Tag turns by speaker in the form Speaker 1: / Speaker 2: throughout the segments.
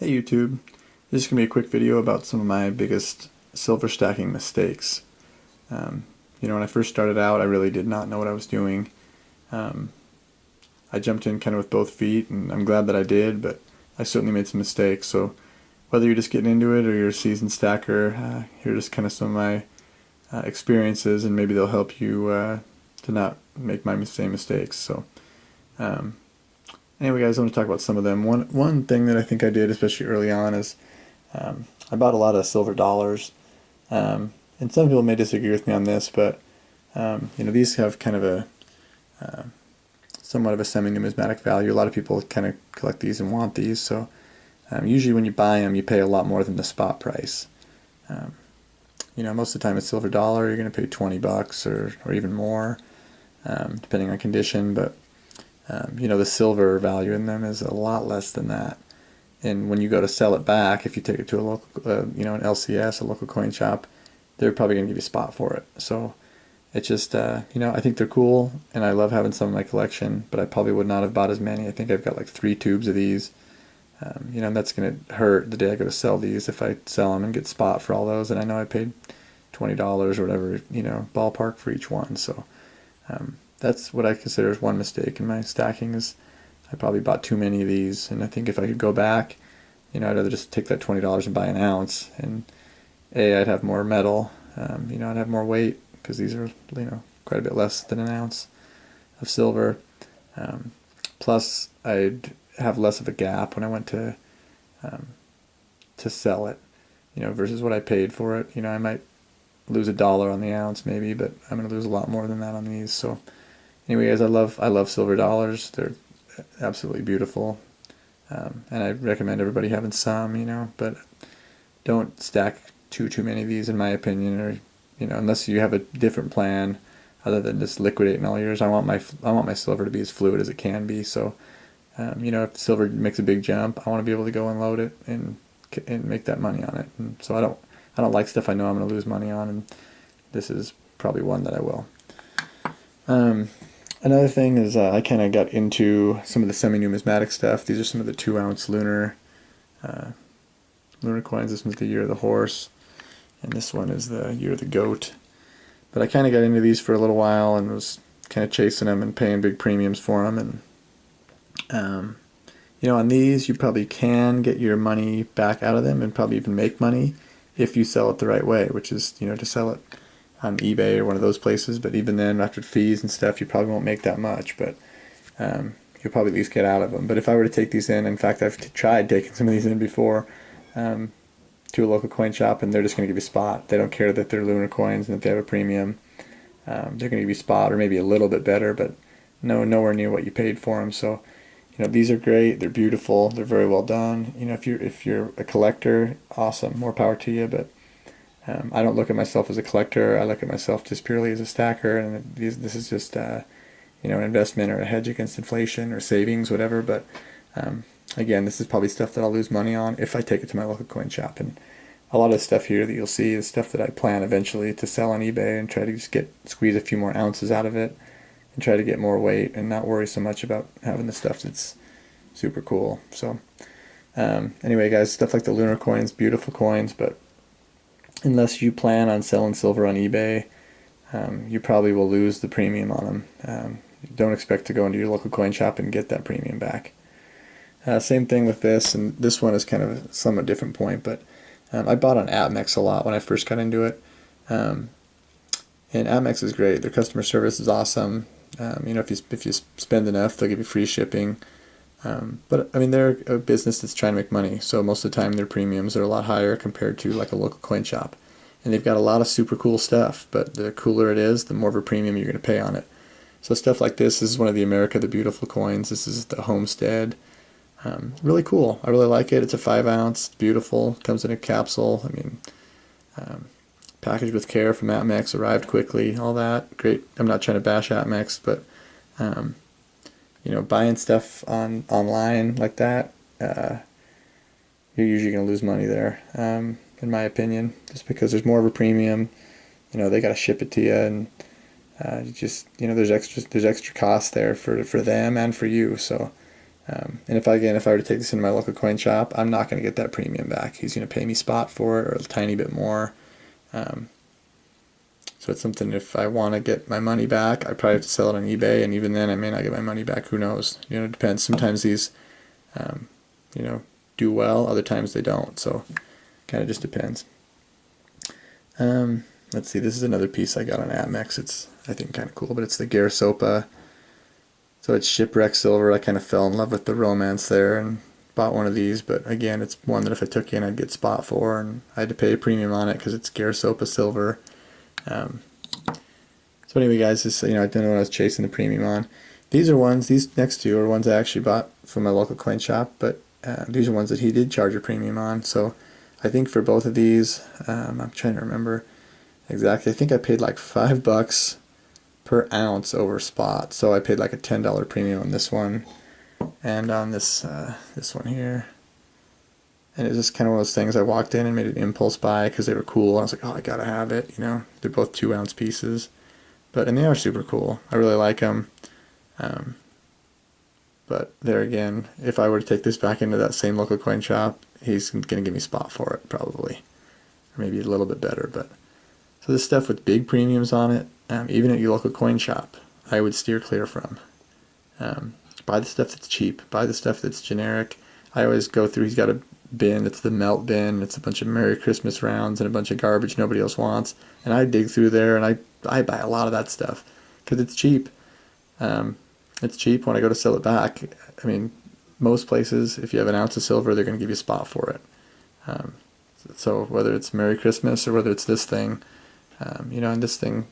Speaker 1: Hey YouTube, this is going to be a quick video about some of my biggest silver stacking mistakes. When I first started out, I really did not know what I was doing. Um, I jumped in kind of with both feet, and I'm glad that I did, but I certainly made some mistakes. So whether you're just getting into it or you're a seasoned stacker, here are just kind of some of my experiences, and maybe they'll help you to not make my same mistakes. So um, anyway, guys, I want to talk about some of them. One thing that I think I did, especially early on, is I bought a lot of silver dollars. And some people may disagree with me on this, but these have kind of a somewhat of a semi-numismatic value. A lot of people kind of collect these and want these, so usually when you buy them, you pay a lot more than the spot price. Most of the time it's silver dollar, you're going to pay $20 or even more, depending on condition, but the silver value in them is a lot less than that. And when you go to sell it back, if you take it to a local, an LCS, a local coin shop, they're probably going to give you a spot for it. So it's just, I think they're cool, and I love having some in my collection, but I probably would not have bought as many. I think I've got like 3 tubes of these. And that's going to hurt the day I go to sell these if I sell them and get spot for all those, and I know I paid $20 or whatever, ballpark for each one. So that's what I consider as one mistake in my stacking is I probably bought too many of these, and I think if I could go back, I'd rather just take that $20 and buy an ounce, and I'd have more metal, I'd have more weight, because these are, quite a bit less than an ounce of silver. Plus, I'd have less of a gap when I went to sell it, versus what I paid for it. I might lose $1 on the ounce maybe, but I'm going to lose a lot more than that on these. So anyway, guys, I love silver dollars. They're absolutely beautiful, and I recommend everybody having some, but don't stack too many of these, in my opinion, or unless you have a different plan other than just liquidating all yours. I want my silver to be as fluid as it can be. So if silver makes a big jump, I want to be able to go and load it and make that money on it. And so I don't like stuff I know I'm going to lose money on, and this is probably one that I will. Another thing is I kind of got into some of the semi-numismatic stuff. These are some of the 2-ounce lunar coins. This one's the year of the horse, and this one is the year of the goat. But I kind of got into these for a little while and was kind of chasing them and paying big premiums for them. And on these, you probably can get your money back out of them and probably even make money if you sell it the right way, which is, to sell it on eBay or one of those places. But even then, after fees and stuff, you probably won't make that much, but you'll probably at least get out of them. But if I were to take these in fact, I've tried taking some of these in before to a local coin shop, and they're just going to give you spot. They don't care that they're lunar coins and that they have a premium. They're going to give you spot, or maybe a little bit better, but nowhere near what you paid for them. So these are great. They're beautiful. They're very well done. If you're a collector, awesome. More power to you. But I don't look at myself as a collector. I look at myself just purely as a stacker. And this is just an investment or a hedge against inflation or savings, whatever. But again, this is probably stuff that I'll lose money on if I take it to my local coin shop. And a lot of the stuff here that you'll see is stuff that I plan eventually to sell on eBay and try to just squeeze a few more ounces out of it, and try to get more weight and not worry so much about having the stuff that's super cool. So anyway, guys, stuff like the lunar coins, beautiful coins, but unless you plan on selling silver on eBay, you probably will lose the premium on them. Don't expect to go into your local coin shop and get that premium back. Same thing with this, and this one is kind of a somewhat different point, but I bought on APMEX a lot when I first got into it. And APMEX is great. Their customer service is awesome. If you spend enough, they'll give you free shipping. But they're a business that's trying to make money, so most of the time their premiums are a lot higher compared to like a local coin shop. And they've got a lot of super cool stuff, but the cooler it is, the more of a premium you're going to pay on it. So stuff like this is one of the America the Beautiful coins. This is the Homestead. Really cool. I really like it. It's a 5-ounce. It's beautiful. Comes in a capsule. Packaged with care from APMEX, arrived quickly, all that. Great. I'm not trying to bash APMEX, but buying stuff online like that, you're usually going to lose money there, in my opinion, just because there's more of a premium. They got to ship it to you, and there's extra costs there for them and for you. So And if I were to take this into my local coin shop, I'm not going to get that premium back. He's going to pay me spot for it or a tiny bit more. Um, so it's something, if I want to get my money back, I probably have to sell it on eBay, and even then I may not get my money back. Who knows? It depends. Sometimes these, um, do well. Other times they don't. So kind of just depends. Let's see. This is another piece I got on Amex. It's, I think, kind of cool, but it's the Garisopa. So it's shipwreck silver. I kind of fell in love with the romance there and bought one of these, but again, it's one that if I took in, I'd get spot for, and I had to pay a premium on it because it's Garisopa silver. So anyway, guys, this, I didn't know what I was chasing the premium on. These next two are ones I actually bought from my local coin shop, but these are ones that he did charge a premium on. So I think for both of these, I'm trying to remember exactly. I think I paid like $5 per ounce over spot. So I paid like a $10 premium on this one and on this one here. And it was just kind of one of those things. I walked in and made an impulse buy because they were cool. I was like, oh, I gotta have it. They're both 2-ounce pieces, and they are super cool. I really like them. But there again, if I were to take this back into that same local coin shop, he's gonna give me spot for it probably, or maybe a little bit better. But so this stuff with big premiums on it, even at your local coin shop, I would steer clear from. Buy the stuff that's cheap. Buy the stuff that's generic. I always go through. He's got a bin that's the melt bin. It's a bunch of Merry Christmas rounds and a bunch of garbage nobody else wants. And I dig through there and I buy a lot of that stuff because it's cheap. It's cheap when I go to sell it back. I mean, most places, if you have an ounce of silver, they're going to give you a spot for it. So whether it's Merry Christmas or whether it's this thing, and this thing,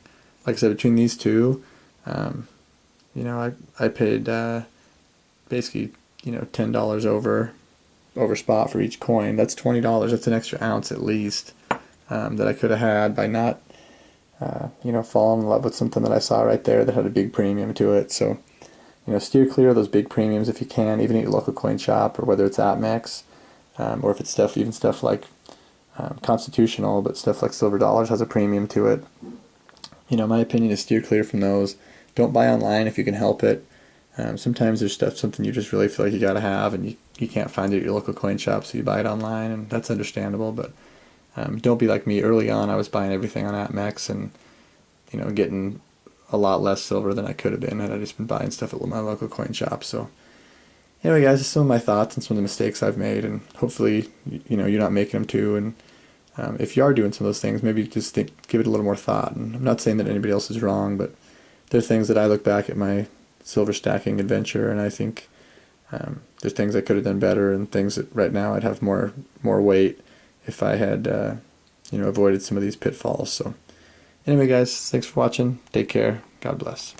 Speaker 1: like I said, between these two, I paid basically $10 over spot for each coin. That's $20. That's an extra ounce at least that I could have had by not falling in love with something that I saw right there that had a big premium to it. So steer clear of those big premiums if you can, even at your local coin shop, or whether it's Amex, or if it's stuff like Constitutional, but stuff like Silver Dollars has a premium to it. My opinion is steer clear from those. Don't buy online if you can help it. Sometimes there's something you just really feel like you gotta have, and you can't find it at your local coin shop, so you buy it online, and that's understandable. But don't be like me. Early on, I was buying everything on Amex, and getting a lot less silver than I could have been had I just been buying stuff at my local coin shop. So anyway, guys, just some of my thoughts and some of the mistakes I've made, and hopefully you're not making them too. And if you are doing some of those things, maybe just give it a little more thought. And I'm not saying that anybody else is wrong, but there are things that I look back at my silver stacking adventure, and I think there's things I could have done better, and things that right now I'd have more weight if I had avoided some of these pitfalls. So anyway, guys, thanks for watching. Take care. God bless.